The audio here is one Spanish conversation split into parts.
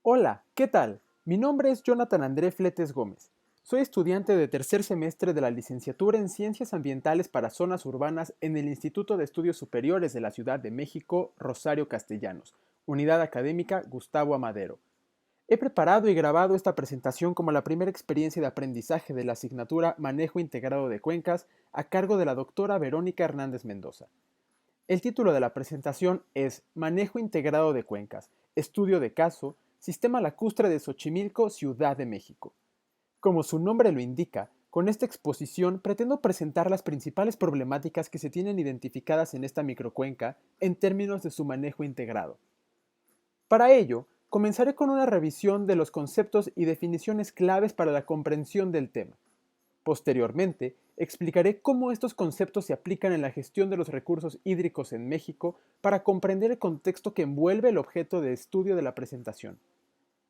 Hola, ¿qué tal? Mi nombre es Jonathan André Fletes Gómez. Soy estudiante de tercer semestre de la licenciatura en Ciencias Ambientales para Zonas Urbanas en el Instituto de Estudios Superiores de la Ciudad de México, Rosario Castellanos, Unidad Académica Gustavo Amadero. He preparado y grabado esta presentación como la primera experiencia de aprendizaje de la asignatura Manejo Integrado de Cuencas a cargo de la doctora Verónica Hernández Mendoza. El título de la presentación es Manejo Integrado de Cuencas, Estudio de Caso, Sistema Lacustre de Xochimilco, Ciudad de México. Como su nombre lo indica, con esta exposición pretendo presentar las principales problemáticas que se tienen identificadas en esta microcuenca en términos de su manejo integrado. Para ello, comenzaré con una revisión de los conceptos y definiciones claves para la comprensión del tema. Posteriormente, explicaré cómo estos conceptos se aplican en la gestión de los recursos hídricos en México para comprender el contexto que envuelve el objeto de estudio de la presentación.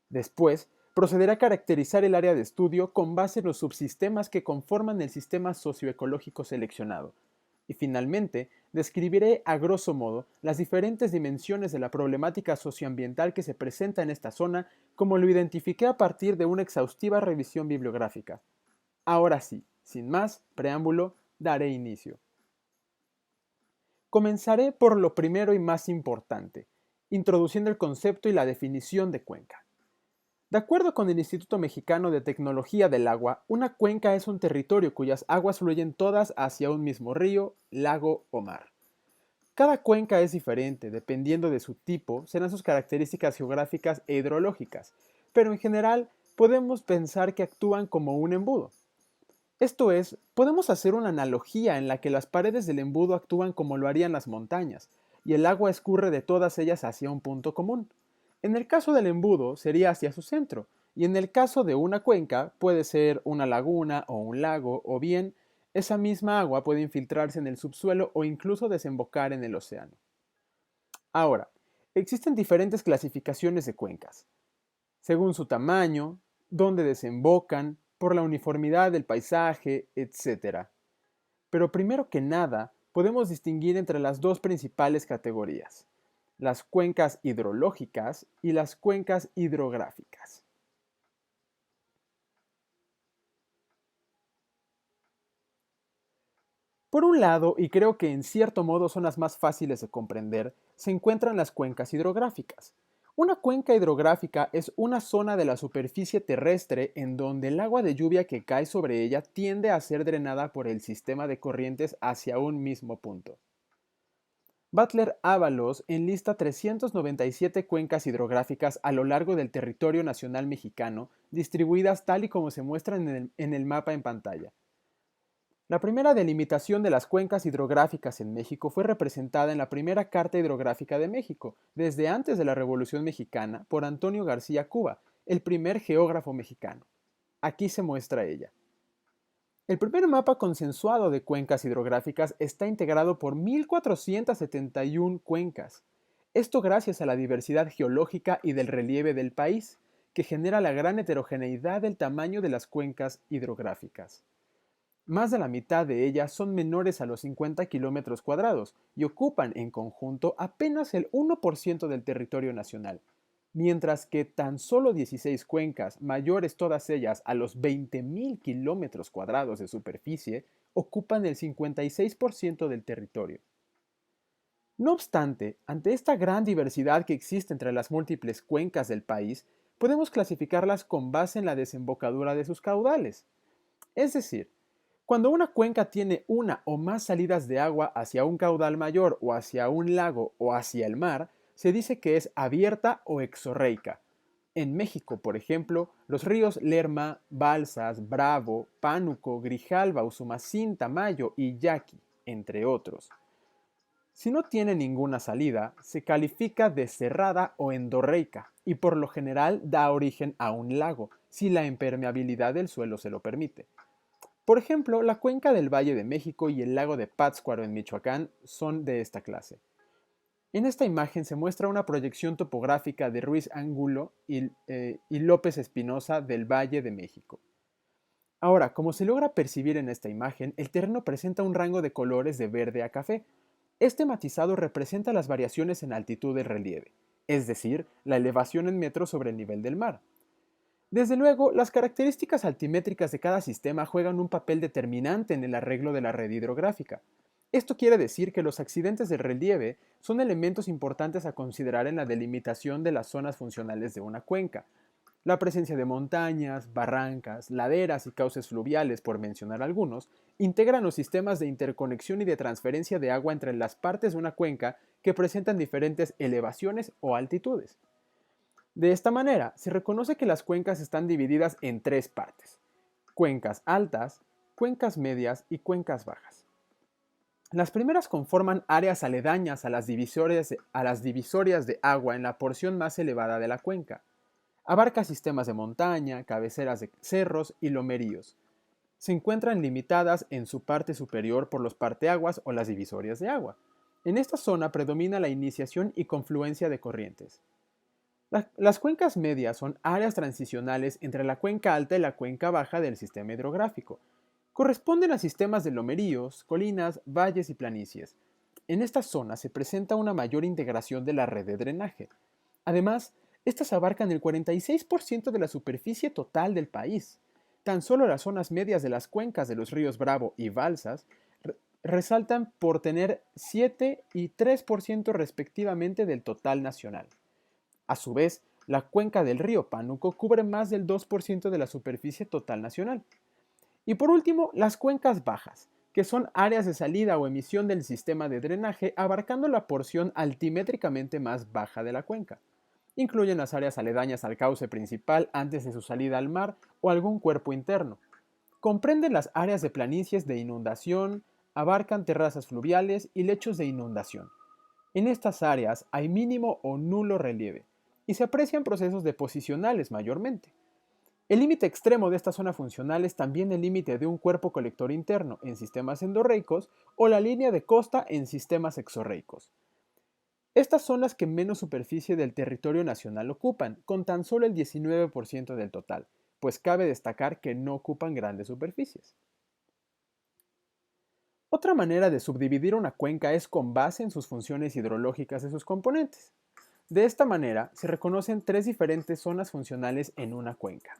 Después, procederé a caracterizar el área de estudio con base en los subsistemas que conforman el sistema socioecológico seleccionado. Y finalmente, describiré a grosso modo las diferentes dimensiones de la problemática socioambiental que se presenta en esta zona, como lo identifiqué a partir de una exhaustiva revisión bibliográfica. Ahora sí, sin más preámbulo, daré inicio. Comenzaré por lo primero y más importante, introduciendo el concepto y la definición de cuenca. De acuerdo con el Instituto Mexicano de Tecnología del Agua, una cuenca es un territorio cuyas aguas fluyen todas hacia un mismo río, lago o mar. Cada cuenca es diferente, dependiendo de su tipo, serán sus características geográficas e hidrológicas, pero en general podemos pensar que actúan como un embudo. Esto es, podemos hacer una analogía en la que las paredes del embudo actúan como lo harían las montañas, y el agua escurre de todas ellas hacia un punto común. En el caso del embudo sería hacia su centro, y en el caso de una cuenca puede ser una laguna o un lago, o bien esa misma agua puede infiltrarse en el subsuelo o incluso desembocar en el océano. Ahora, existen diferentes clasificaciones de cuencas según su tamaño, dónde desembocan, por la uniformidad del paisaje, etc. Pero primero que nada, podemos distinguir entre las dos principales categorías, las cuencas hidrológicas y las cuencas hidrográficas. Por un lado, y creo que en cierto modo son las más fáciles de comprender, se encuentran las cuencas hidrográficas. Una cuenca hidrográfica es una zona de la superficie terrestre en donde el agua de lluvia que cae sobre ella tiende a ser drenada por el sistema de corrientes hacia un mismo punto. Butler Ábalos enlista 397 cuencas hidrográficas a lo largo del territorio nacional mexicano, distribuidas tal y como se muestran en el mapa en pantalla. La primera delimitación de las cuencas hidrográficas en México fue representada en la primera Carta Hidrográfica de México, desde antes de la Revolución Mexicana, por Antonio García Cuba, el primer geógrafo mexicano. Aquí se muestra ella. El primer mapa consensuado de cuencas hidrográficas está integrado por 1.471 cuencas. Esto gracias a la diversidad geológica y del relieve del país, que genera la gran heterogeneidad del tamaño de las cuencas hidrográficas. Más de la mitad de ellas son menores a los 50 kilómetros cuadrados y ocupan en conjunto apenas el 1% del territorio nacional, mientras que tan solo 16 cuencas, mayores todas ellas a los 20.000 kilómetros cuadrados de superficie, ocupan el 56% del territorio. No obstante, ante esta gran diversidad que existe entre las múltiples cuencas del país, podemos clasificarlas con base en la desembocadura de sus caudales. Es decir, cuando una cuenca tiene una o más salidas de agua hacia un caudal mayor o hacia un lago o hacia el mar, se dice que es abierta o exorreica. En México, por ejemplo, los ríos Lerma, Balsas, Bravo, Pánuco, Grijalva, Usumacinta, Tamayo y Yaqui, entre otros. Si no tiene ninguna salida, se califica de cerrada o endorreica y por lo general da origen a un lago, si la impermeabilidad del suelo se lo permite. Por ejemplo, la cuenca del Valle de México y el lago de Pátzcuaro en Michoacán son de esta clase. En esta imagen se muestra una proyección topográfica de Ruiz Angulo y López Espinosa del Valle de México. Ahora, como se logra percibir en esta imagen, el terreno presenta un rango de colores de verde a café. Este matizado representa las variaciones en altitud del relieve. es decir, la elevación en metros sobre el nivel del mar. Desde luego, las características altimétricas de cada sistema juegan un papel determinante en el arreglo de la red hidrográfica. Esto quiere decir que los accidentes del relieve son elementos importantes a considerar en la delimitación de las zonas funcionales de una cuenca. La presencia de montañas, barrancas, laderas y cauces fluviales, por mencionar algunos, integran los sistemas de interconexión y de transferencia de agua entre las partes de una cuenca que presentan diferentes elevaciones o altitudes. De esta manera, se reconoce que las cuencas están divididas en tres partes: cuencas altas, cuencas medias y cuencas bajas. Las primeras conforman áreas aledañas a las divisorias de agua en la porción más elevada de la cuenca. Abarca sistemas de montaña, cabeceras de cerros y lomeríos. Se encuentran limitadas en su parte superior por los parteaguas o las divisorias de agua. En esta zona predomina la iniciación y confluencia de corrientes. Las cuencas medias son áreas transicionales entre la cuenca alta y la cuenca baja del sistema hidrográfico. Corresponden a sistemas de lomeríos, colinas, valles y planicies. En esta zona se presenta una mayor integración de la red de drenaje. Además, estas abarcan el 46% de la superficie total del país. Tan solo las zonas medias de las cuencas de los ríos Bravo y Balsas resaltan por tener 7 y 3% respectivamente del total nacional. A su vez, la cuenca del río Pánuco cubre más del 2% de la superficie total nacional. Y por último, las cuencas bajas, que son áreas de salida o emisión del sistema de drenaje abarcando la porción altimétricamente más baja de la cuenca. Incluyen las áreas aledañas al cauce principal antes de su salida al mar o algún cuerpo interno. Comprenden las áreas de planicies de inundación, abarcan terrazas fluviales y lechos de inundación. En estas áreas hay mínimo o nulo relieve y se aprecian procesos deposicionales mayormente. El límite extremo de esta zona funcional es también el límite de un cuerpo colector interno en sistemas endorreicos o la línea de costa en sistemas exorreicos. Estas son las que menos superficie del territorio nacional ocupan, con tan solo el 19% del total, pues cabe destacar que no ocupan grandes superficies. Otra manera de subdividir una cuenca es con base en sus funciones hidrológicas de sus componentes. De esta manera, se reconocen tres diferentes zonas funcionales en una cuenca.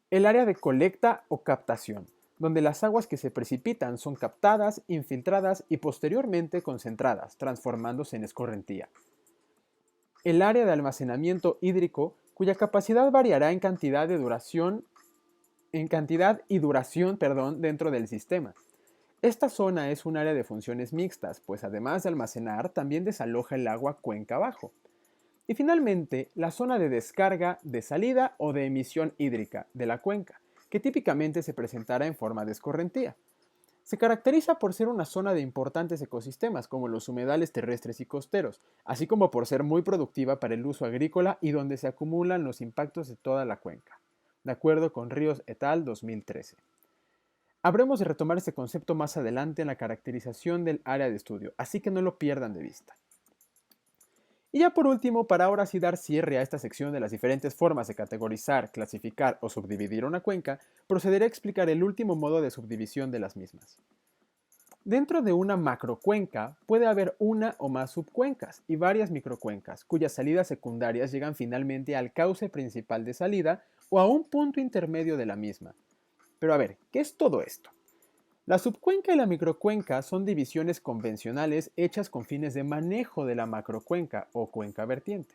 El área de colecta o captación, donde las aguas que se precipitan son captadas, infiltradas y posteriormente concentradas, transformándose en escorrentía. El área de almacenamiento hídrico, cuya capacidad variará en cantidad y duración dentro del sistema. Esta zona es un área de funciones mixtas, pues además de almacenar, también desaloja el agua cuenca abajo. Y finalmente, la zona de descarga, de salida o de emisión hídrica de la cuenca, que típicamente se presentará en forma de escorrentía. Se caracteriza por ser una zona de importantes ecosistemas como los humedales terrestres y costeros, así como por ser muy productiva para el uso agrícola y donde se acumulan los impactos de toda la cuenca, de acuerdo con Ríos et al. 2013. Habremos de retomar este concepto más adelante en la caracterización del área de estudio, así que no lo pierdan de vista. Y ya por último, para ahora sí dar cierre a esta sección de las diferentes formas de categorizar, clasificar o subdividir una cuenca, procederé a explicar el último modo de subdivisión de las mismas. Dentro de una macrocuenca puede haber una o más subcuencas y varias microcuencas, cuyas salidas secundarias llegan finalmente al cauce principal de salida o a un punto intermedio de la misma. Pero a ver, ¿qué es todo esto? La subcuenca y la microcuenca son divisiones convencionales hechas con fines de manejo de la macrocuenca o cuenca vertiente.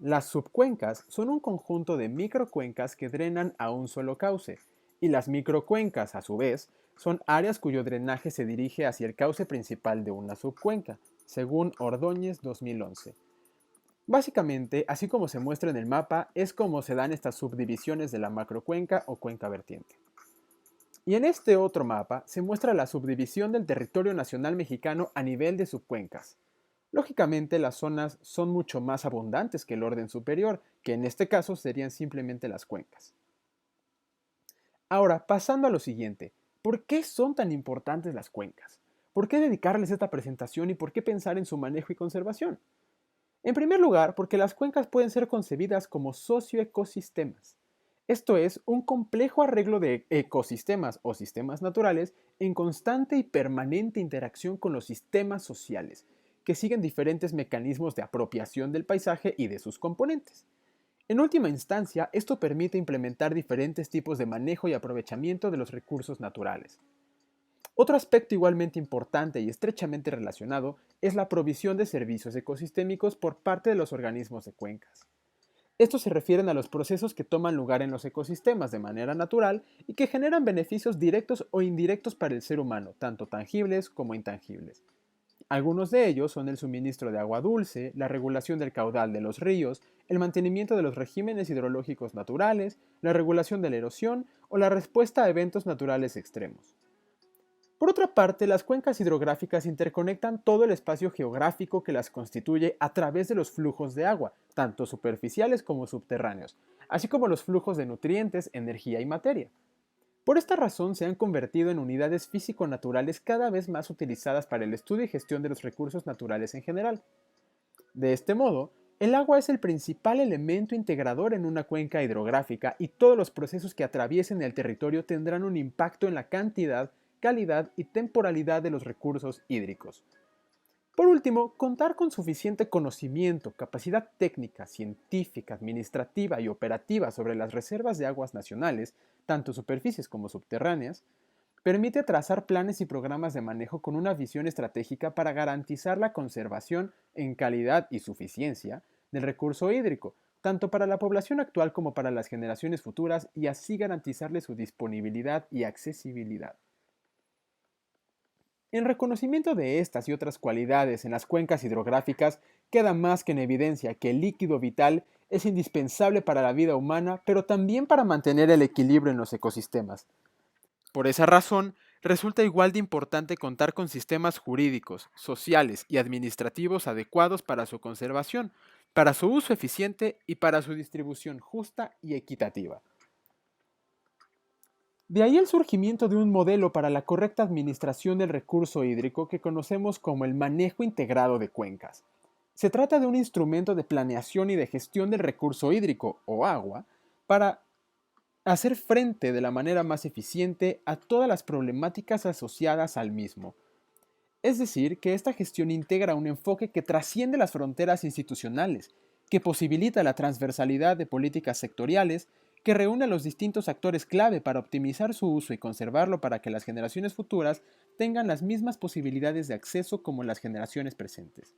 Las subcuencas son un conjunto de microcuencas que drenan a un solo cauce, y las microcuencas, a su vez, son áreas cuyo drenaje se dirige hacia el cauce principal de una subcuenca, según Ordóñez 2011. Básicamente, así como se muestra en el mapa, es como se dan estas subdivisiones de la macrocuenca o cuenca vertiente. Y en este otro mapa se muestra la subdivisión del territorio nacional mexicano a nivel de subcuencas. Lógicamente las zonas son mucho más abundantes que el orden superior, que en este caso serían simplemente las cuencas. Ahora, pasando a lo siguiente, ¿por qué son tan importantes las cuencas? ¿Por qué dedicarles esta presentación y por qué pensar en su manejo y conservación? En primer lugar, porque las cuencas pueden ser concebidas como socioecosistemas. Esto es, un complejo arreglo de ecosistemas o sistemas naturales en constante y permanente interacción con los sistemas sociales, que siguen diferentes mecanismos de apropiación del paisaje y de sus componentes. En última instancia, esto permite implementar diferentes tipos de manejo y aprovechamiento de los recursos naturales. Otro aspecto igualmente importante y estrechamente relacionado es la provisión de servicios ecosistémicos por parte de los organismos de cuencas. Estos se refieren a los procesos que toman lugar en los ecosistemas de manera natural y que generan beneficios directos o indirectos para el ser humano, tanto tangibles como intangibles. Algunos de ellos son el suministro de agua dulce, la regulación del caudal de los ríos, el mantenimiento de los regímenes hidrológicos naturales, la regulación de la erosión o la respuesta a eventos naturales extremos. Por otra parte, las cuencas hidrográficas interconectan todo el espacio geográfico que las constituye a través de los flujos de agua, tanto superficiales como subterráneos, así como los flujos de nutrientes, energía y materia. Por esta razón se han convertido en unidades físico-naturales cada vez más utilizadas para el estudio y gestión de los recursos naturales en general. De este modo, el agua es el principal elemento integrador en una cuenca hidrográfica y todos los procesos que atraviesen el territorio tendrán un impacto en la cantidad, calidad y temporalidad de los recursos hídricos. Por último, contar con suficiente conocimiento, capacidad técnica, científica, administrativa y operativa sobre las reservas de aguas nacionales, tanto superficies como subterráneas, permite trazar planes y programas de manejo con una visión estratégica para garantizar la conservación en calidad y suficiencia del recurso hídrico, tanto para la población actual como para las generaciones futuras, y así garantizarle su disponibilidad y accesibilidad. En reconocimiento de estas y otras cualidades en las cuencas hidrográficas, queda más que en evidencia que el líquido vital es indispensable para la vida humana, pero también para mantener el equilibrio en los ecosistemas. Por esa razón, resulta igual de importante contar con sistemas jurídicos, sociales y administrativos adecuados para su conservación, para su uso eficiente y para su distribución justa y equitativa. De ahí el surgimiento de un modelo para la correcta administración del recurso hídrico que conocemos como el manejo integrado de cuencas. Se trata de un instrumento de planeación y de gestión del recurso hídrico, o agua, para hacer frente de la manera más eficiente a todas las problemáticas asociadas al mismo. Es decir, que esta gestión integra un enfoque que trasciende las fronteras institucionales, que posibilita la transversalidad de políticas sectoriales, que reúne a los distintos actores clave para optimizar su uso y conservarlo para que las generaciones futuras tengan las mismas posibilidades de acceso como las generaciones presentes.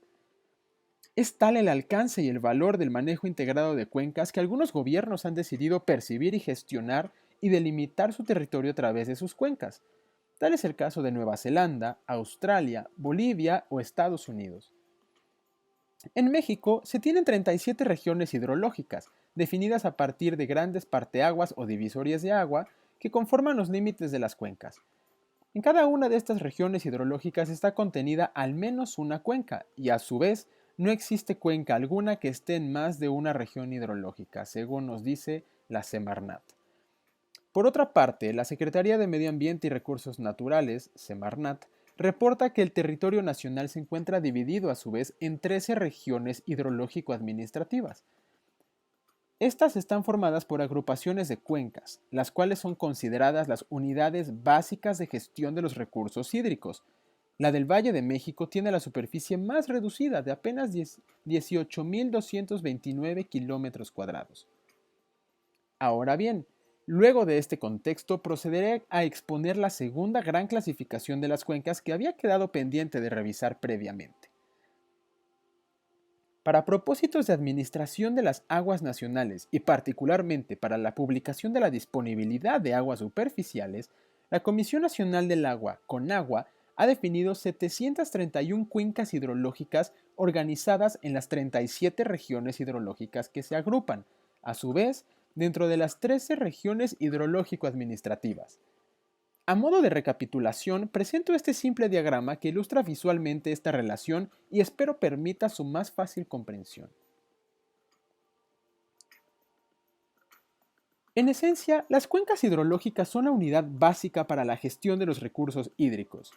Es tal el alcance y el valor del manejo integrado de cuencas que algunos gobiernos han decidido percibir y gestionar y delimitar su territorio a través de sus cuencas. Tal es el caso de Nueva Zelanda, Australia, Bolivia o Estados Unidos. En México se tienen 37 regiones hidrológicas, definidas a partir de grandes parteaguas o divisorias de agua que conforman los límites de las cuencas. En cada una de estas regiones hidrológicas está contenida al menos una cuenca, y a su vez no existe cuenca alguna que esté en más de una región hidrológica, según nos dice la Semarnat. Por otra parte, la Secretaría de Medio Ambiente y Recursos Naturales, Semarnat, reporta que el territorio nacional se encuentra dividido a su vez en 13 regiones hidrológico-administrativas. Estas están formadas por agrupaciones de cuencas, las cuales son consideradas las unidades básicas de gestión de los recursos hídricos. La del Valle de México tiene la superficie más reducida, de apenas 18.229 kilómetros cuadrados. Ahora bien, luego de este contexto procederé a exponer la segunda gran clasificación de las cuencas que había quedado pendiente de revisar previamente. Para propósitos de administración de las aguas nacionales y particularmente para la publicación de la disponibilidad de aguas superficiales, la Comisión Nacional del Agua, CONAGUA, ha definido 731 cuencas hidrológicas organizadas en las 37 regiones hidrológicas que se agrupan, a su vez, dentro de las 13 regiones hidrológico-administrativas. A modo de recapitulación, presento este simple diagrama que ilustra visualmente esta relación y espero permita su más fácil comprensión. En esencia, las cuencas hidrológicas son la unidad básica para la gestión de los recursos hídricos.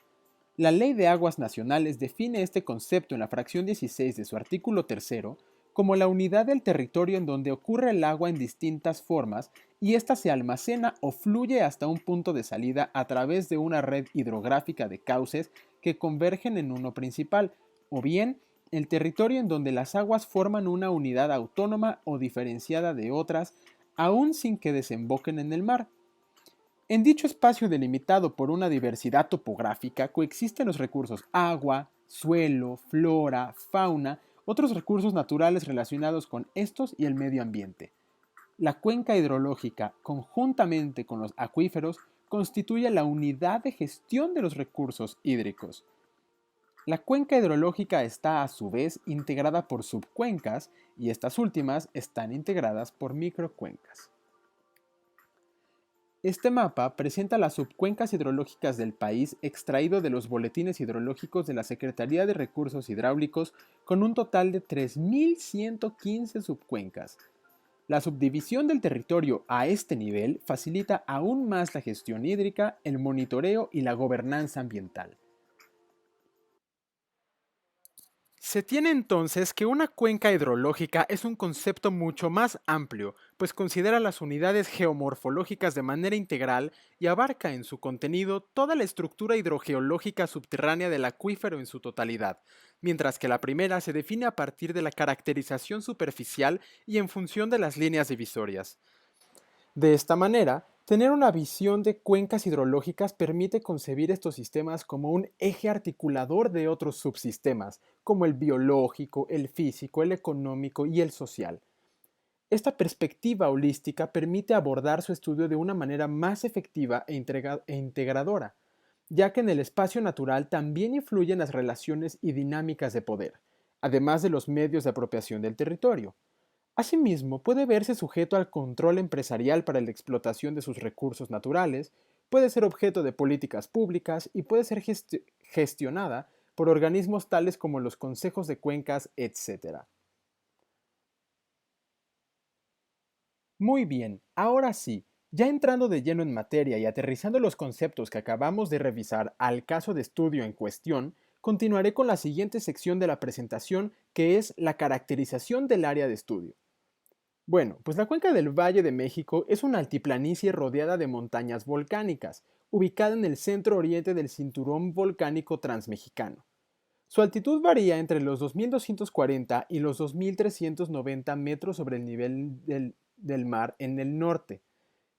La Ley de Aguas Nacionales define este concepto en la fracción 16 de su artículo 3 como la unidad del territorio en donde ocurre el agua en distintas formas y ésta se almacena o fluye hasta un punto de salida a través de una red hidrográfica de cauces que convergen en uno principal, o bien el territorio en donde las aguas forman una unidad autónoma o diferenciada de otras, aún sin que desemboquen en el mar. En dicho espacio delimitado por una diversidad topográfica coexisten los recursos agua, suelo, flora, fauna, otros recursos naturales relacionados con estos y el medio ambiente. La cuenca hidrológica, conjuntamente con los acuíferos, constituye la unidad de gestión de los recursos hídricos. La cuenca hidrológica está a su vez integrada por subcuencas y estas últimas están integradas por microcuencas. Este mapa presenta las subcuencas hidrológicas del país extraído de los boletines hidrológicos de la Secretaría de Recursos Hidráulicos con un total de 3.115 subcuencas. La subdivisión del territorio a este nivel facilita aún más la gestión hídrica, el monitoreo y la gobernanza ambiental. Se tiene entonces que una cuenca hidrológica es un concepto mucho más amplio, pues considera las unidades geomorfológicas de manera integral y abarca en su contenido toda la estructura hidrogeológica subterránea del acuífero en su totalidad, mientras que la primera se define a partir de la caracterización superficial y en función de las líneas divisorias. De esta manera, tener una visión de cuencas hidrológicas permite concebir estos sistemas como un eje articulador de otros subsistemas, como el biológico, el físico, el económico y el social. Esta perspectiva holística permite abordar su estudio de una manera más efectiva e integradora, ya que en el espacio natural también influyen las relaciones y dinámicas de poder, además de los medios de apropiación del territorio. Asimismo, puede verse sujeto al control empresarial para la explotación de sus recursos naturales, puede ser objeto de políticas públicas y puede ser gestionada por organismos tales como los consejos de cuencas, etc. Muy bien, ahora sí, ya entrando de lleno en materia y aterrizando los conceptos que acabamos de revisar al caso de estudio en cuestión, continuaré con la siguiente sección de la presentación, que es la caracterización del área de estudio. Bueno, pues la cuenca del Valle de México es una altiplanicie rodeada de montañas volcánicas, ubicada en el centro oriente del cinturón volcánico transmexicano. Su altitud varía entre los 2.240 y los 2.390 metros sobre el nivel del mar en el norte.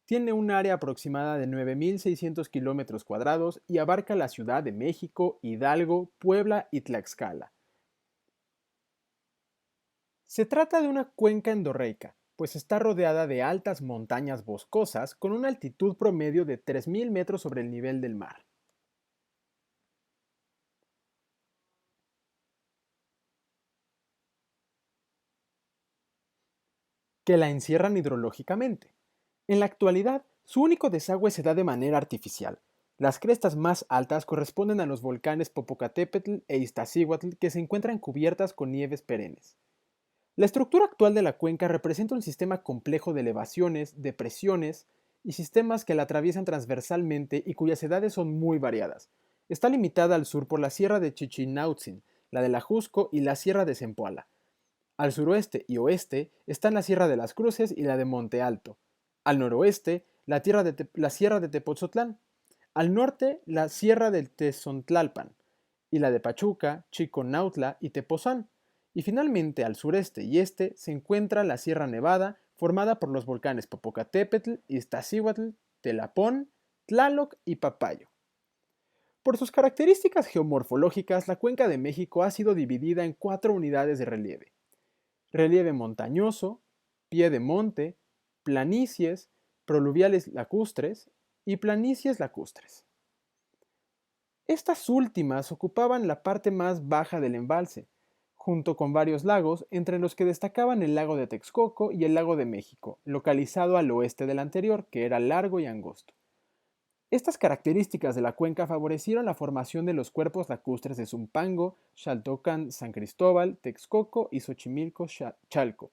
Tiene un área aproximada de 9.600 kilómetros cuadrados y abarca la Ciudad de México, Hidalgo, Puebla y Tlaxcala. Se trata de una cuenca endorreica, pues está rodeada de altas montañas boscosas con una altitud promedio de 3.000 metros sobre el nivel del mar. Que la encierran hidrológicamente. En la actualidad, su único desagüe se da de manera artificial. Las crestas más altas corresponden a los volcanes Popocatépetl e Iztaccíhuatl que se encuentran cubiertas con nieves perennes. La estructura actual de la cuenca representa un sistema complejo de elevaciones, depresiones y sistemas que la atraviesan transversalmente y cuyas edades son muy variadas. Está limitada al sur por la Sierra de Chichinautzin, la de la Jusco y la Sierra de Zempoala. Al suroeste y oeste están la Sierra de las Cruces y la de Monte Alto. Al noroeste, la Sierra de Tepoztlán. Al norte, la Sierra del Tezontlalpan y la de Pachuca, Chiconautla y Tepozán. Y finalmente, al sureste y este se encuentra la Sierra Nevada, formada por los volcanes Popocatépetl, Iztaccíhuatl, Telapón, Tlaloc y Papayo. Por sus características geomorfológicas, la cuenca de México ha sido dividida en 4 unidades de relieve: relieve montañoso, pie de monte, planicies, proluviales lacustres y planicies lacustres. Estas últimas ocupaban la parte más baja del embalse, junto con varios lagos, entre los que destacaban el lago de Texcoco y el lago de México, localizado al oeste del anterior, que era largo y angosto. Estas características de la cuenca favorecieron la formación de los cuerpos lacustres de Zumpango, Xaltocan, San Cristóbal, Texcoco y Xochimilco, Chalco.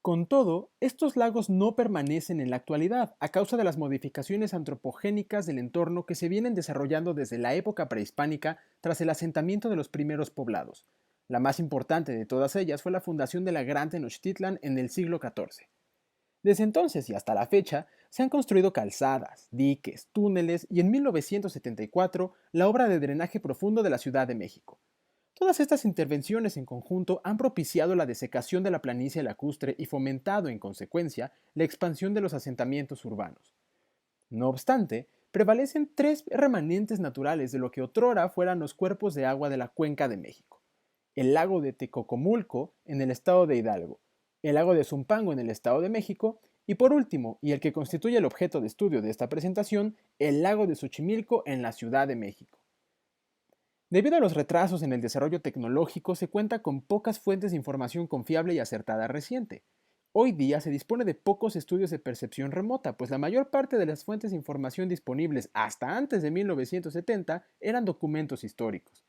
Con todo, estos lagos no permanecen en la actualidad a causa de las modificaciones antropogénicas del entorno que se vienen desarrollando desde la época prehispánica tras el asentamiento de los primeros poblados. La más importante de todas ellas fue la fundación de la Gran Tenochtitlan en el siglo XIV. Desde entonces y hasta la fecha, se han construido calzadas, diques, túneles y en 1974 la obra de drenaje profundo de la Ciudad de México. Todas estas intervenciones en conjunto han propiciado la desecación de la planicie lacustre y fomentado, en consecuencia, la expansión de los asentamientos urbanos. No obstante, prevalecen tres remanentes naturales de lo que otrora fueran los cuerpos de agua de la Cuenca de México: el lago de Tecocomulco en el estado de Hidalgo, el lago de Zumpango en el estado de México y por último, y el que constituye el objeto de estudio de esta presentación, el lago de Xochimilco en la Ciudad de México. Debido a los retrasos en el desarrollo tecnológico, se cuenta con pocas fuentes de información confiable y acertada reciente. Hoy día se dispone de pocos estudios de percepción remota, pues la mayor parte de las fuentes de información disponibles hasta antes de 1970 eran documentos históricos.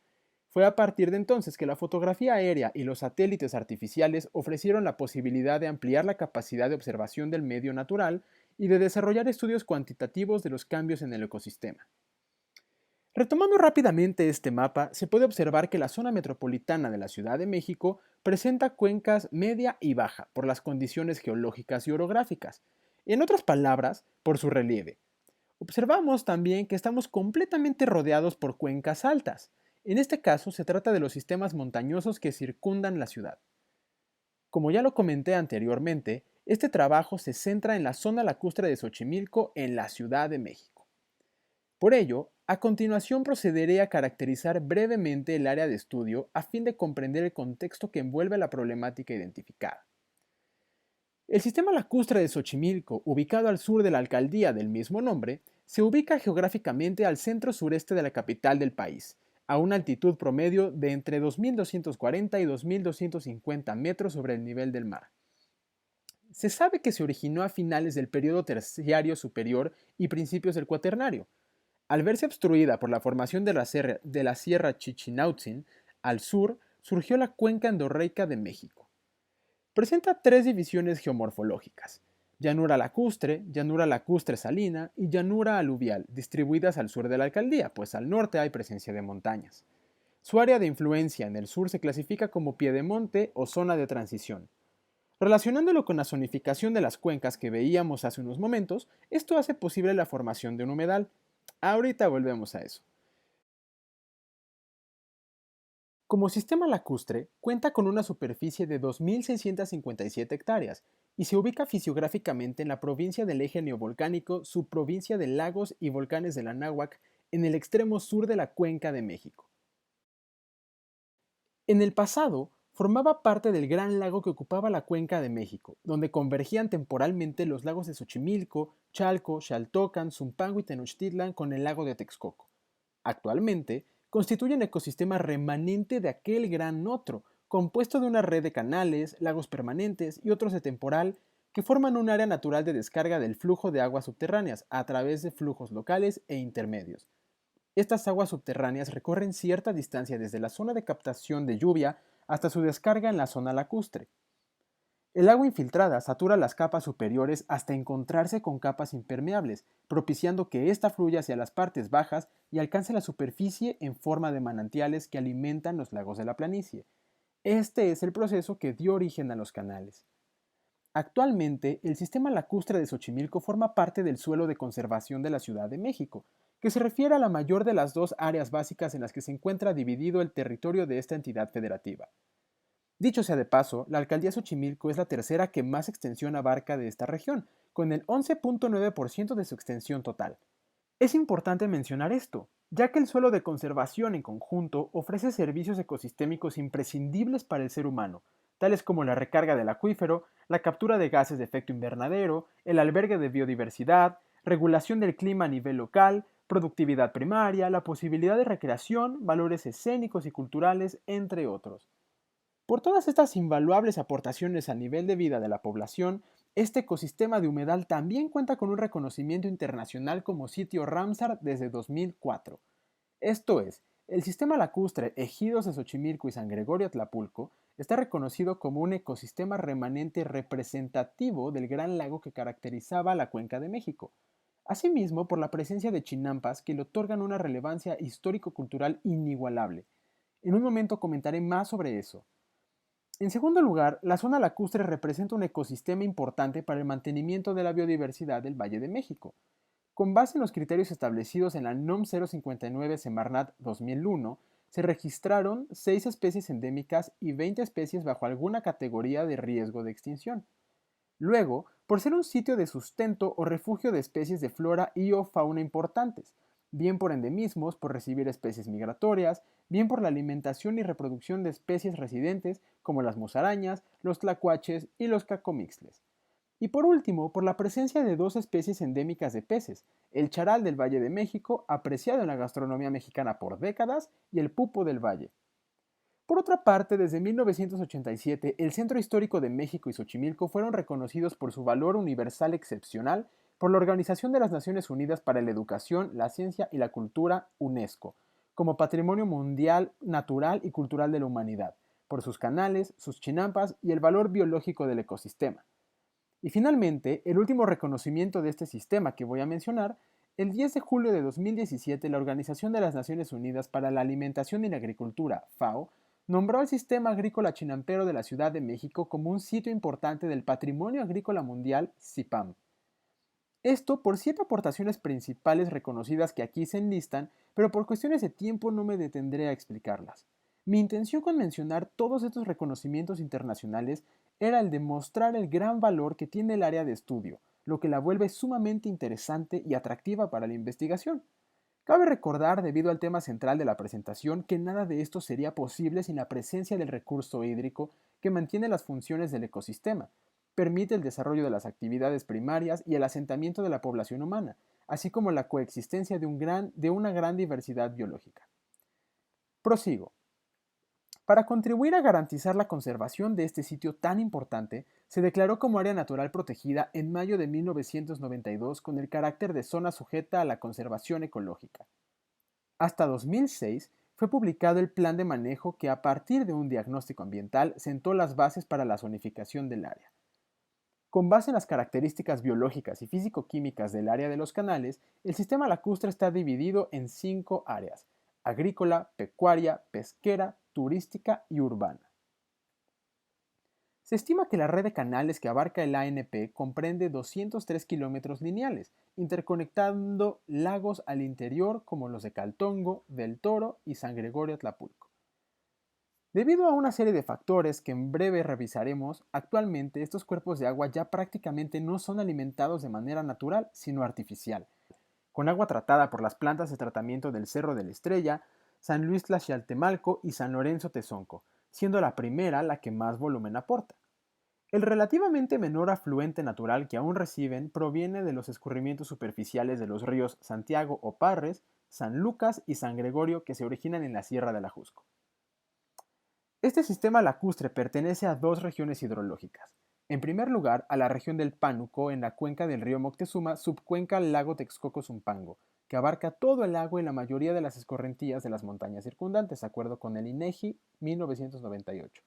Fue a partir de entonces que la fotografía aérea y los satélites artificiales ofrecieron la posibilidad de ampliar la capacidad de observación del medio natural y de desarrollar estudios cuantitativos de los cambios en el ecosistema. Retomando rápidamente este mapa, se puede observar que la zona metropolitana de la Ciudad de México presenta cuencas media y baja por las condiciones geológicas y orográficas, en otras palabras, por su relieve. Observamos también que estamos completamente rodeados por cuencas altas. En este caso se trata de los sistemas montañosos que circundan la ciudad. Como ya lo comenté anteriormente, este trabajo se centra en la zona lacustre de Xochimilco en la Ciudad de México. Por ello, a continuación procederé a caracterizar brevemente el área de estudio a fin de comprender el contexto que envuelve la problemática identificada. El sistema lacustre de Xochimilco, ubicado al sur de la alcaldía del mismo nombre, se ubica geográficamente al centro-sureste de la capital del país, a una altitud promedio de entre 2.240 y 2.250 metros sobre el nivel del mar. Se sabe que se originó a finales del período terciario superior y principios del cuaternario. Al verse obstruida por la formación de la Sierra Chichinautzin, al sur surgió la cuenca endorreica de México. Presenta tres divisiones geomorfológicas: llanura lacustre salina y llanura aluvial, distribuidas al sur de la alcaldía, pues al norte hay presencia de montañas. Su área de influencia en el sur se clasifica como piedemonte o zona de transición. Relacionándolo con la zonificación de las cuencas que veíamos hace unos momentos, esto hace posible la formación de un humedal. Ahorita volvemos a eso. Como sistema lacustre, cuenta con una superficie de 2.657 hectáreas y se ubica fisiográficamente en la provincia del eje neovolcánico, subprovincia de lagos y volcanes de la Náhuac, en el extremo sur de la Cuenca de México. En el pasado, formaba parte del gran lago que ocupaba la Cuenca de México, donde convergían temporalmente los lagos de Xochimilco, Chalco, Xaltocan, Zumpango y Tenochtitlan con el lago de Texcoco. Actualmente, constituye un ecosistema remanente de aquel gran otro, compuesto de una red de canales, lagos permanentes y otros de temporal que forman un área natural de descarga del flujo de aguas subterráneas a través de flujos locales e intermedios. Estas aguas subterráneas recorren cierta distancia desde la zona de captación de lluvia hasta su descarga en la zona lacustre. El agua infiltrada satura las capas superiores hasta encontrarse con capas impermeables, propiciando que ésta fluya hacia las partes bajas y alcance la superficie en forma de manantiales que alimentan los lagos de la planicie. Este es el proceso que dio origen a los canales. Actualmente, el sistema lacustre de Xochimilco forma parte del suelo de conservación de la Ciudad de México, que se refiere a la mayor de las dos áreas básicas en las que se encuentra dividido el territorio de esta entidad federativa. Dicho sea de paso, la alcaldía Xochimilco es la tercera que más extensión abarca de esta región, con el 11.9% de su extensión total. Es importante mencionar esto, ya que el suelo de conservación en conjunto ofrece servicios ecosistémicos imprescindibles para el ser humano, tales como la recarga del acuífero, la captura de gases de efecto invernadero, el albergue de biodiversidad, regulación del clima a nivel local, productividad primaria, la posibilidad de recreación, valores escénicos y culturales, entre otros. Por todas estas invaluables aportaciones al nivel de vida de la población, este ecosistema de humedal también cuenta con un reconocimiento internacional como sitio Ramsar desde 2004. Esto es, el sistema lacustre Ejidos de Xochimilco y San Gregorio Atlapulco está reconocido como un ecosistema remanente representativo del gran lago que caracterizaba la Cuenca de México. Asimismo, por la presencia de chinampas que le otorgan una relevancia histórico-cultural inigualable. En un momento comentaré más sobre eso. En segundo lugar, la zona lacustre representa un ecosistema importante para el mantenimiento de la biodiversidad del Valle de México. Con base en los criterios establecidos en la NOM 059 Semarnat 2001, se registraron 6 especies endémicas y 20 especies bajo alguna categoría de riesgo de extinción. Luego, por ser un sitio de sustento o refugio de especies de flora y o fauna importantes, bien por endemismos, por recibir especies migratorias, bien por la alimentación y reproducción de especies residentes como las musarañas, los tlacuaches y los cacomixles. Y por último, por la presencia de dos especies endémicas de peces, el charal del Valle de México, apreciado en la gastronomía mexicana por décadas, y el pupo del valle. Por otra parte, desde 1987, el Centro Histórico de México y Xochimilco fueron reconocidos por su valor universal excepcional por la Organización de las Naciones Unidas para la Educación, la Ciencia y la Cultura, UNESCO, como Patrimonio Mundial Natural y Cultural de la Humanidad, por sus canales, sus chinampas y el valor biológico del ecosistema. Y finalmente, el último reconocimiento de este sistema que voy a mencionar, el 10 de julio de 2017, la Organización de las Naciones Unidas para la Alimentación y la Agricultura, FAO, nombró al Sistema Agrícola Chinampero de la Ciudad de México como un sitio importante del Patrimonio Agrícola Mundial, CIPAM. Esto por 7 aportaciones principales reconocidas que aquí se enlistan, pero por cuestiones de tiempo no me detendré a explicarlas. Mi intención con mencionar todos estos reconocimientos internacionales era el de mostrar el gran valor que tiene el área de estudio, lo que la vuelve sumamente interesante y atractiva para la investigación. Cabe recordar, debido al tema central de la presentación, que nada de esto sería posible sin la presencia del recurso hídrico que mantiene las funciones del ecosistema, permite el desarrollo de las actividades primarias y el asentamiento de la población humana, así como la coexistencia de una gran diversidad biológica. Prosigo. Para contribuir a garantizar la conservación de este sitio tan importante, se declaró como área natural protegida en mayo de 1992 con el carácter de zona sujeta a la conservación ecológica. Hasta 2006 fue publicado el plan de manejo que a partir de un diagnóstico ambiental sentó las bases para la zonificación del área. Con base en las características biológicas y físico-químicas del área de los canales, el sistema lacustre está dividido en 5 áreas: agrícola, pecuaria, pesquera, turística y urbana. Se estima que la red de canales que abarca el ANP comprende 203 kilómetros lineales, interconectando lagos al interior como los de Caltongo, Del Toro y San Gregorio Tlapulco. Debido a una serie de factores que en breve revisaremos, actualmente estos cuerpos de agua ya prácticamente no son alimentados de manera natural, sino artificial, con agua tratada por las plantas de tratamiento del Cerro de la Estrella, San Luis Tlaxialtemalco y San Lorenzo Tezonco, siendo la primera la que más volumen aporta. El relativamente menor afluente natural que aún reciben proviene de los escurrimientos superficiales de los ríos Santiago o Parres, San Lucas y San Gregorio que se originan en la Sierra del Ajusco. Este sistema lacustre pertenece a dos regiones hidrológicas. En primer lugar, a la región del Pánuco, en la cuenca del río Moctezuma, subcuenca al lago Texcoco-Zumpango, que abarca todo el agua y la mayoría de las escorrentías de las montañas circundantes, de acuerdo con el INEGI 1998.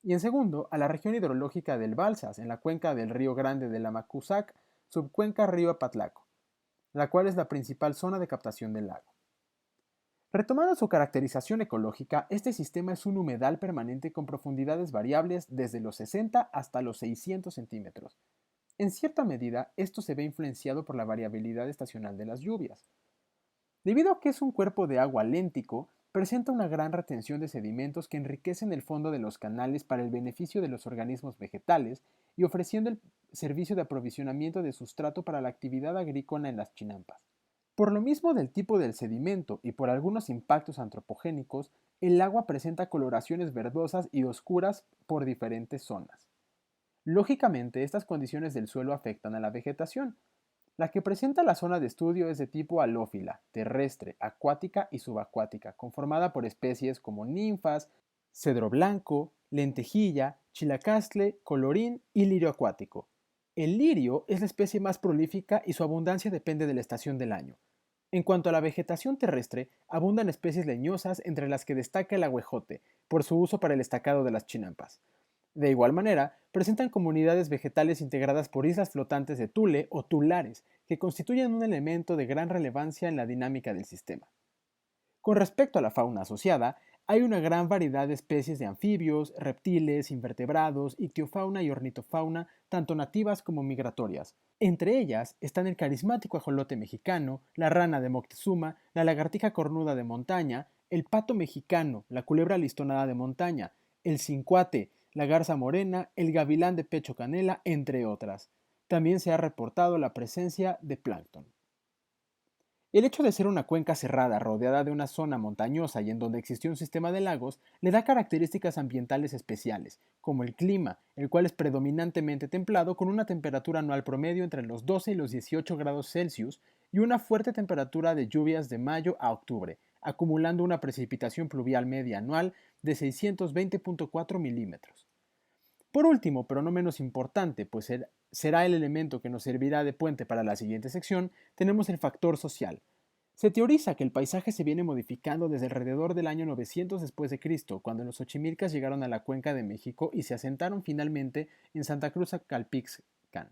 Y en segundo, a la región hidrológica del Balsas, en la cuenca del río Grande de la Macusac, subcuenca río Apatlaco, la cual es la principal zona de captación del lago. Retomando su caracterización ecológica, este sistema es un humedal permanente con profundidades variables desde los 60 hasta los 600 centímetros. En cierta medida, esto se ve influenciado por la variabilidad estacional de las lluvias. Debido a que es un cuerpo de agua léntico, presenta una gran retención de sedimentos que enriquecen el fondo de los canales para el beneficio de los organismos vegetales y ofreciendo el servicio de aprovisionamiento de sustrato para la actividad agrícola en las chinampas. Por lo mismo del tipo del sedimento y por algunos impactos antropogénicos, el agua presenta coloraciones verdosas y oscuras por diferentes zonas. Lógicamente, estas condiciones del suelo afectan a la vegetación. La que presenta la zona de estudio es de tipo halófila, terrestre, acuática y subacuática, conformada por especies como ninfas, cedro blanco, lentejilla, chilacastle, colorín y lirio acuático. El lirio es la especie más prolífica y su abundancia depende de la estación del año. En cuanto a la vegetación terrestre, abundan especies leñosas entre las que destaca el aguejote, por su uso para el estacado de las chinampas. De igual manera, presentan comunidades vegetales integradas por islas flotantes de tule o tulares, que constituyen un elemento de gran relevancia en la dinámica del sistema. Con respecto a la fauna asociada, Hay una gran variedad de especies de anfibios, reptiles, invertebrados, ictiofauna y ornitofauna, tanto nativas como migratorias. Entre ellas están el carismático ajolote mexicano, la rana de Moctezuma, la lagartija cornuda de montaña, el pato mexicano, la culebra listonada de montaña, el cincuate, la garza morena, el gavilán de pecho canela, entre otras. También se ha reportado la presencia de plancton. El hecho de ser una cuenca cerrada rodeada de una zona montañosa y en donde existió un sistema de lagos le da características ambientales especiales, como el clima, el cual es predominantemente templado con una temperatura anual promedio entre los 12 y los 18 grados Celsius y una fuerte temperatura de lluvias de mayo a octubre, acumulando una precipitación pluvial media anual de 620.4 milímetros. Por último, pero no menos importante, pues será el elemento que nos servirá de puente para la siguiente sección, tenemos el factor social. Se teoriza que el paisaje se viene modificando desde alrededor del año 900 después de Cristo, cuando los Xochimilcas llegaron a la cuenca de México y se asentaron finalmente en Santa Cruz Calpixcan.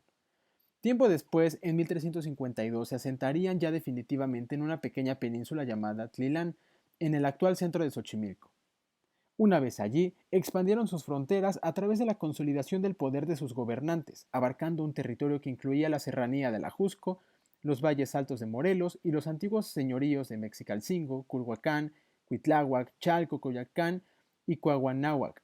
Tiempo después, en 1352, se asentarían ya definitivamente en una pequeña península llamada Tlilán, en el actual centro de Xochimilco. Una vez allí, expandieron sus fronteras a través de la consolidación del poder de sus gobernantes, abarcando un territorio que incluía la serranía del Ajusco, los valles altos de Morelos y los antiguos señoríos de Mexicalcingo, Culhuacán, Cuitláhuac, Chalco, Coyoacán y Coahuanáhuac.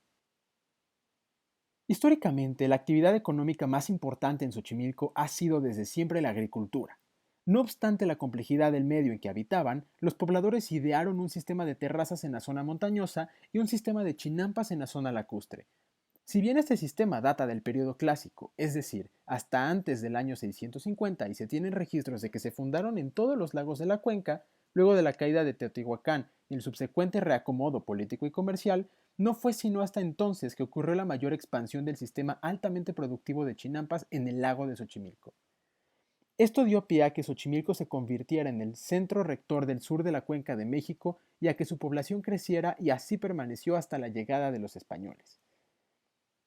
Históricamente, la actividad económica más importante en Xochimilco ha sido desde siempre la agricultura. No obstante la complejidad del medio en que habitaban, los pobladores idearon un sistema de terrazas en la zona montañosa y un sistema de chinampas en la zona lacustre. Si bien este sistema data del periodo clásico, es decir, hasta antes del año 650 y se tienen registros de que se fundaron en todos los lagos de la cuenca, luego de la caída de Teotihuacán y el subsecuente reacomodo político y comercial, no fue sino hasta entonces que ocurrió la mayor expansión del sistema altamente productivo de chinampas en el lago de Xochimilco. Esto dio pie a que Xochimilco se convirtiera en el centro rector del sur de la cuenca de México y a que su población creciera y así permaneció hasta la llegada de los españoles.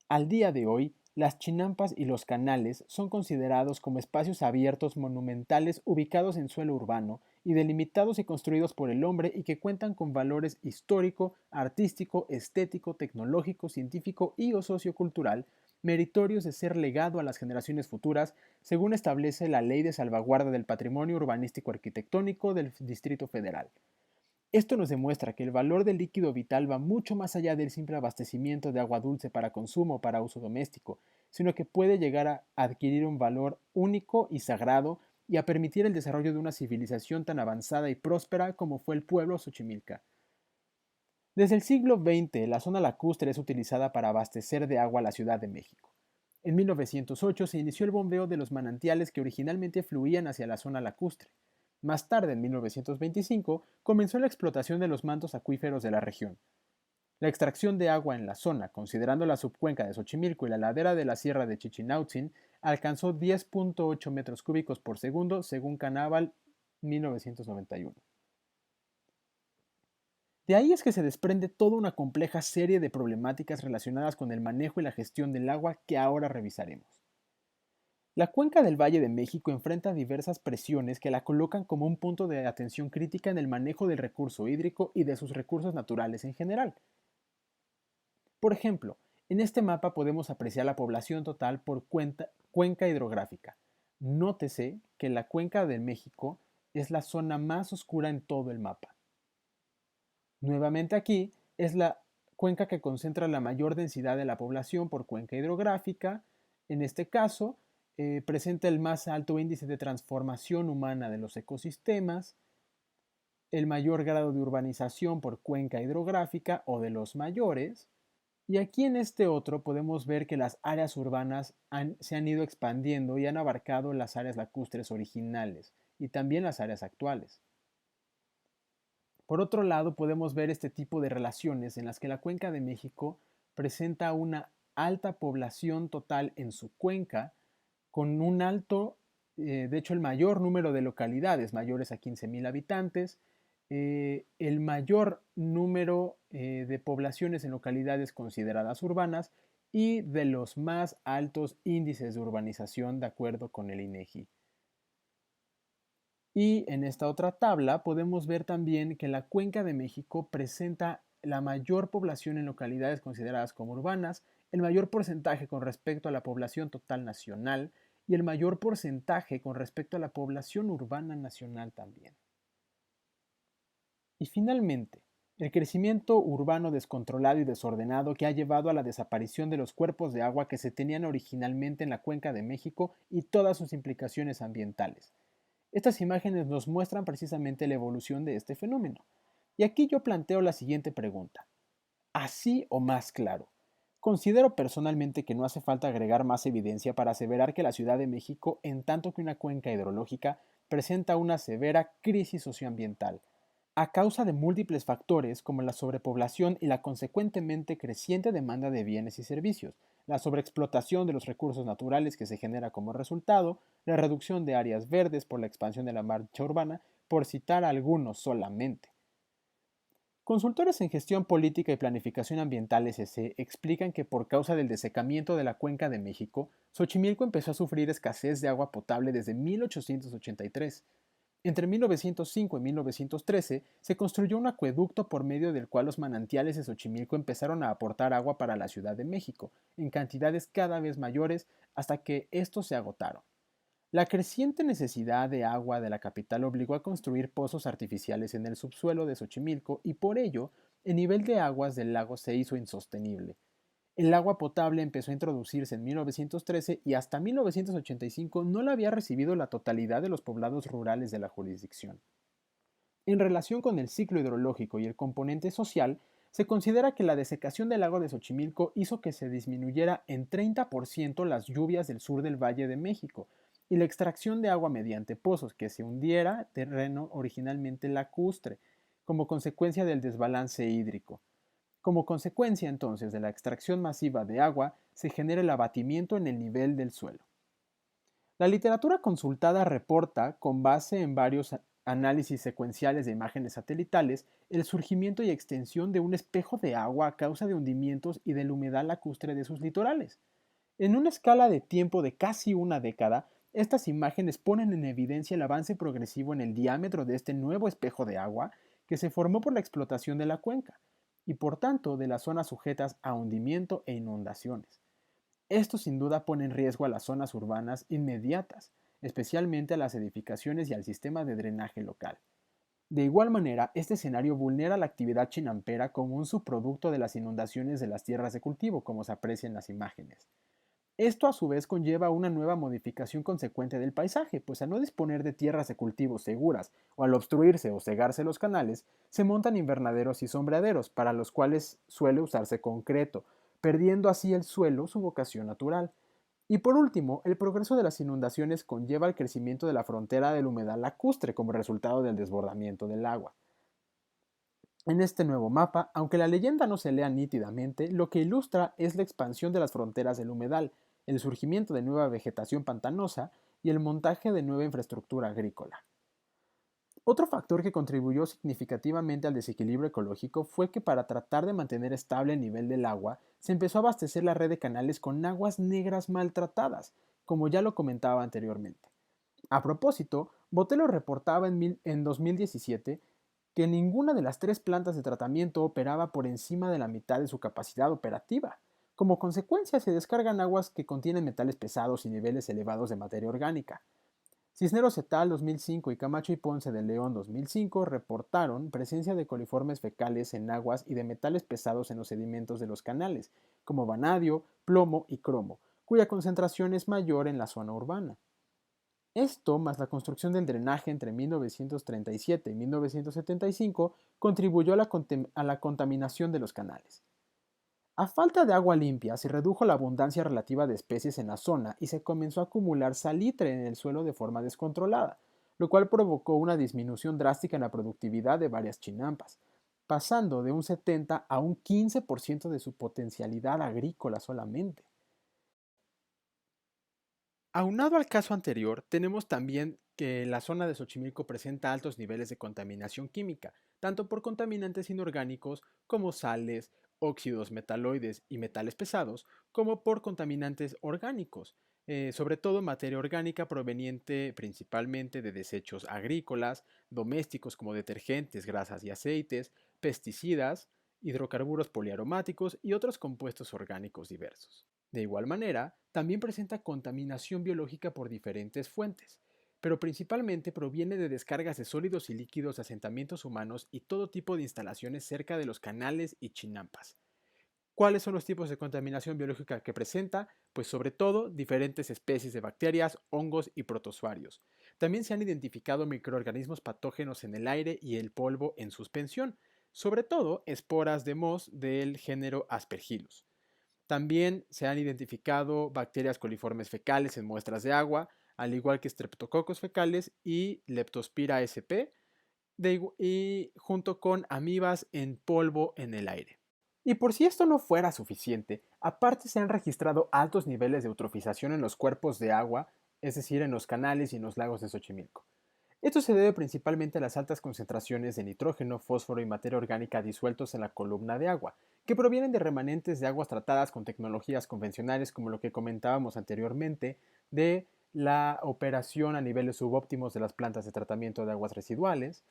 Al día de hoy, las chinampas y los canales son considerados como espacios abiertos monumentales ubicados en suelo urbano y delimitados y construidos por el hombre y que cuentan con valores histórico, artístico, estético, tecnológico, científico y o sociocultural meritorios de ser legado a las generaciones futuras, según establece la Ley de Salvaguarda del Patrimonio Urbanístico Arquitectónico del Distrito Federal. Esto nos demuestra que el valor del líquido vital va mucho más allá del simple abastecimiento de agua dulce para consumo o para uso doméstico, sino que puede llegar a adquirir un valor único y sagrado y a permitir el desarrollo de una civilización tan avanzada y próspera como fue el pueblo Xochimilca. Desde el siglo XX, la zona lacustre es utilizada para abastecer de agua a la Ciudad de México. En 1908 se inició el bombeo de los manantiales que originalmente fluían hacia la zona lacustre. Más tarde, en 1925, comenzó la explotación de los mantos acuíferos de la región. La extracción de agua en la zona, considerando la subcuenca de Xochimilco y la ladera de la sierra de Chichinautzin, alcanzó 10.8 metros cúbicos por segundo según Canaval 1991. De ahí es que se desprende toda una compleja serie de problemáticas relacionadas con el manejo y la gestión del agua que ahora revisaremos. La cuenca del Valle de México enfrenta diversas presiones que la colocan como un punto de atención crítica en el manejo del recurso hídrico y de sus recursos naturales en general. Por ejemplo, en este mapa podemos apreciar la población total por cuenca hidrográfica. Nótese que la cuenca de México es la zona más oscura en todo el mapa. Nuevamente aquí es la cuenca que concentra la mayor densidad de la población por cuenca hidrográfica. En este caso, presenta el más alto índice de transformación humana de los ecosistemas, el mayor grado de urbanización por cuenca hidrográfica o de los mayores. Y aquí en este otro podemos ver que las áreas urbanas se han ido expandiendo y han abarcado las áreas lacustres originales y también las áreas actuales. Por otro lado, podemos ver este tipo de relaciones en las que la cuenca de México presenta una alta población total en su cuenca, con un alto, de hecho el mayor número de localidades mayores a 15,000 habitantes, el mayor número de poblaciones en localidades consideradas urbanas y de los más altos índices de urbanización de acuerdo con el INEGI. Y en esta otra tabla podemos ver también que la Cuenca de México presenta la mayor población en localidades consideradas como urbanas, el mayor porcentaje con respecto a la población total nacional y el mayor porcentaje con respecto a la población urbana nacional también. Y finalmente, el crecimiento urbano descontrolado y desordenado que ha llevado a la desaparición de los cuerpos de agua que se tenían originalmente en la Cuenca de México y todas sus implicaciones ambientales. Estas imágenes nos muestran precisamente la evolución de este fenómeno. Y aquí yo planteo la siguiente pregunta. ¿Así o más claro? Considero personalmente que no hace falta agregar más evidencia para aseverar que la Ciudad de México, en tanto que una cuenca hidrológica, presenta una severa crisis socioambiental, a causa de múltiples factores como la sobrepoblación y la consecuentemente creciente demanda de bienes y servicios, la sobreexplotación de los recursos naturales que se genera como resultado, la reducción de áreas verdes por la expansión de la marcha urbana, por citar algunos solamente. Consultores en gestión política y planificación ambiental SC explican que por causa del desecamiento de la Cuenca de México, Xochimilco empezó a sufrir escasez de agua potable desde 1883. Entre 1905 y 1913 se construyó un acueducto por medio del cual los manantiales de Xochimilco empezaron a aportar agua para la Ciudad de México, en cantidades cada vez mayores hasta que estos se agotaron. La creciente necesidad de agua de la capital obligó a construir pozos artificiales en el subsuelo de Xochimilco y por ello el nivel de aguas del lago se hizo insostenible. El agua potable empezó a introducirse en 1913 y hasta 1985 no la había recibido la totalidad de los poblados rurales de la jurisdicción. En relación con el ciclo hidrológico y el componente social, se considera que la desecación del lago de Xochimilco hizo que se disminuyera en 30% las lluvias del sur del Valle de México y la extracción de agua mediante pozos que se hundiera terreno originalmente lacustre, como consecuencia del desbalance hídrico. Como consecuencia entonces de la extracción masiva de agua, se genera el abatimiento en el nivel del suelo. La literatura consultada reporta, con base en varios análisis secuenciales de imágenes satelitales, el surgimiento y extensión de un espejo de agua a causa de hundimientos y de la humedad lacustre de sus litorales. En una escala de tiempo de casi una década, estas imágenes ponen en evidencia el avance progresivo en el diámetro de este nuevo espejo de agua que se formó por la explotación de la cuenca y por tanto de las zonas sujetas a hundimiento e inundaciones. Esto sin duda pone en riesgo a las zonas urbanas inmediatas, especialmente a las edificaciones y al sistema de drenaje local. De igual manera, este escenario vulnera la actividad chinampera como un subproducto de las inundaciones de las tierras de cultivo, como se aprecia en las imágenes. Esto a su vez conlleva una nueva modificación consecuente del paisaje, pues al no disponer de tierras de cultivo seguras o al obstruirse o cegarse los canales, se montan invernaderos y sombreaderos, para los cuales suele usarse concreto, perdiendo así el suelo su vocación natural. Y por último, el progreso de las inundaciones conlleva el crecimiento de la frontera del humedal lacustre como resultado del desbordamiento del agua. En este nuevo mapa, aunque la leyenda no se lea nítidamente, lo que ilustra es la expansión de las fronteras del humedal, el surgimiento de nueva vegetación pantanosa y el montaje de nueva infraestructura agrícola. Otro factor que contribuyó significativamente al desequilibrio ecológico fue que para tratar de mantener estable el nivel del agua, se empezó a abastecer la red de canales con aguas negras maltratadas, como ya lo comentaba anteriormente. A propósito, Botelo reportaba en 2017 que ninguna de las tres plantas de tratamiento operaba por encima de la mitad de su capacidad operativa. Como consecuencia, se descargan aguas que contienen metales pesados y niveles elevados de materia orgánica. Cisneros et al. 2005 y Camacho y Ponce de León 2005 reportaron presencia de coliformes fecales en aguas y de metales pesados en los sedimentos de los canales, como vanadio, plomo y cromo, cuya concentración es mayor en la zona urbana. Esto, más la construcción del drenaje entre 1937 y 1975, contribuyó a la contaminación de los canales. A falta de agua limpia, se redujo la abundancia relativa de especies en la zona y se comenzó a acumular salitre en el suelo de forma descontrolada, lo cual provocó una disminución drástica en la productividad de varias chinampas, pasando de un 70 a un 15% de su potencialidad agrícola solamente. Aunado al caso anterior, tenemos también que la zona de Xochimilco presenta altos niveles de contaminación química, tanto por contaminantes inorgánicos como sales, óxidos metaloides y metales pesados, como por contaminantes orgánicos, sobre todo materia orgánica proveniente principalmente de desechos agrícolas, domésticos como detergentes, grasas y aceites, pesticidas hidrocarburos poliaromáticos y otros compuestos orgánicos diversos. De igual manera, también presenta contaminación biológica por diferentes fuentes, pero principalmente proviene de descargas de sólidos y líquidos de asentamientos humanos y todo tipo de instalaciones cerca de los canales y chinampas. ¿Cuáles son los tipos de contaminación biológica que presenta? Pues sobre todo diferentes especies de bacterias, hongos y protozoarios. También se han identificado microorganismos patógenos en el aire y el polvo en suspensión, sobre todo esporas de moho del género Aspergillus. También se han identificado bacterias coliformes fecales en muestras de agua, al igual que streptococos fecales y Leptospira sp, y junto con amibas en polvo en el aire. Y por si esto no fuera suficiente, aparte se han registrado altos niveles de eutrofización en los cuerpos de agua, es decir, en los canales y en los lagos de Xochimilco. Esto se debe principalmente a las altas concentraciones de nitrógeno, fósforo y materia orgánica disueltos en la columna de agua, que provienen de remanentes de aguas tratadas con tecnologías convencionales como lo que comentábamos anteriormente, de la operación a niveles subóptimos de las plantas de tratamiento de aguas residuales.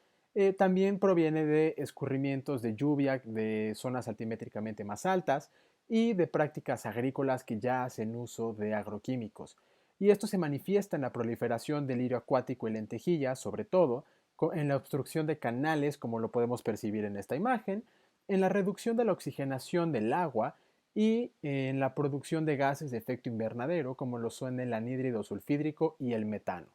También proviene de escurrimientos de lluvia de zonas altimétricamente más altas y de prácticas agrícolas que ya hacen uso de agroquímicos. Y esto se manifiesta en la proliferación del lirio acuático y lentejilla, sobre todo, en la obstrucción de canales, como lo podemos percibir en esta imagen, en la reducción de la oxigenación del agua y en la producción de gases de efecto invernadero, como lo son el anhídrido sulfídrico y el metano.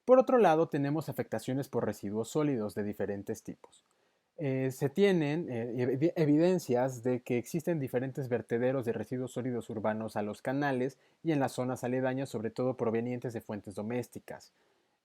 Por otro lado, tenemos afectaciones por residuos sólidos de diferentes tipos. Se tienen evidencias de que existen diferentes vertederos de residuos sólidos urbanos a los canales y en las zonas aledañas, sobre todo provenientes de fuentes domésticas.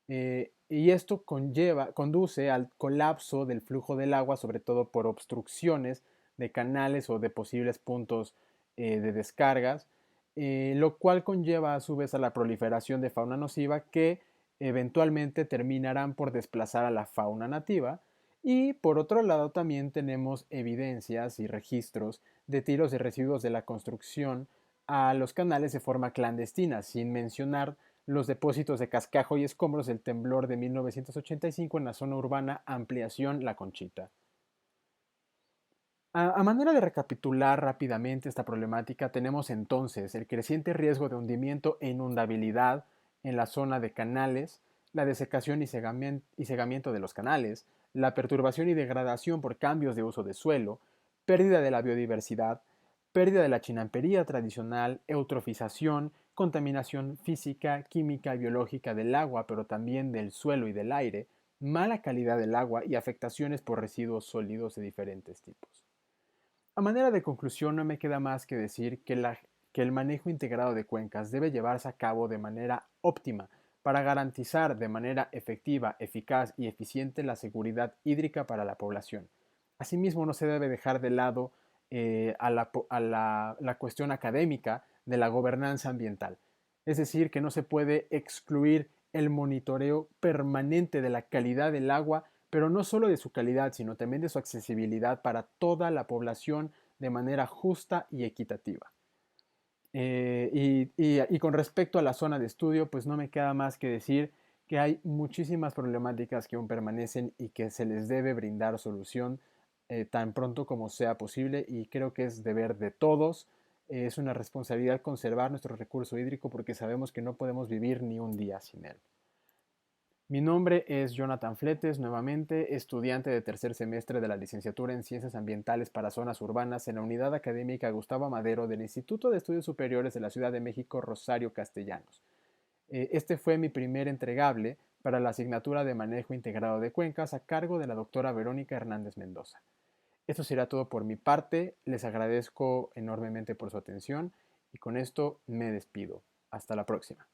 Y esto conduce al colapso del flujo del agua, sobre todo por obstrucciones de canales o de posibles puntos de descargas, lo cual conlleva a su vez a la proliferación de fauna nociva que eventualmente terminarán por desplazar a la fauna nativa. Y por otro lado también tenemos evidencias y registros de tiros de residuos de la construcción a los canales de forma clandestina, sin mencionar los depósitos de cascajo y escombros del temblor de 1985 en la zona urbana Ampliación La Conchita. A manera de recapitular rápidamente esta problemática, tenemos entonces el creciente riesgo de hundimiento e inundabilidad en la zona de canales, la desecación y segamiento de los canales, la perturbación y degradación por cambios de uso de suelo, pérdida de la biodiversidad, pérdida de la chinampería tradicional, eutrofización, contaminación física, química y biológica del agua, pero también del suelo y del aire, mala calidad del agua y afectaciones por residuos sólidos de diferentes tipos. A manera de conclusión, no me queda más que decir que el manejo integrado de cuencas debe llevarse a cabo de manera óptima para garantizar de manera efectiva, eficaz y eficiente la seguridad hídrica para la población. Asimismo, no se debe dejar de lado la cuestión académica de la gobernanza ambiental. Es decir, que no se puede excluir el monitoreo permanente de la calidad del agua, pero no solo de su calidad, sino también de su accesibilidad para toda la población de manera justa y equitativa. Y con respecto a la zona de estudio, pues no me queda más que decir que hay muchísimas problemáticas que aún permanecen y que se les debe brindar solución tan pronto como sea posible, y creo que es deber de todos, es una responsabilidad conservar nuestro recurso hídrico porque sabemos que no podemos vivir ni un día sin él. Mi nombre es Jonathan Fletes, nuevamente estudiante de tercer semestre de la licenciatura en Ciencias Ambientales para Zonas Urbanas en la Unidad Académica Gustavo Madero del Instituto de Estudios Superiores de la Ciudad de México, Rosario Castellanos. Este fue mi primer entregable para la asignatura de Manejo Integrado de Cuencas a cargo de la doctora Verónica Hernández Mendoza. Esto será todo por mi parte, les agradezco enormemente por su atención y con esto me despido. Hasta la próxima.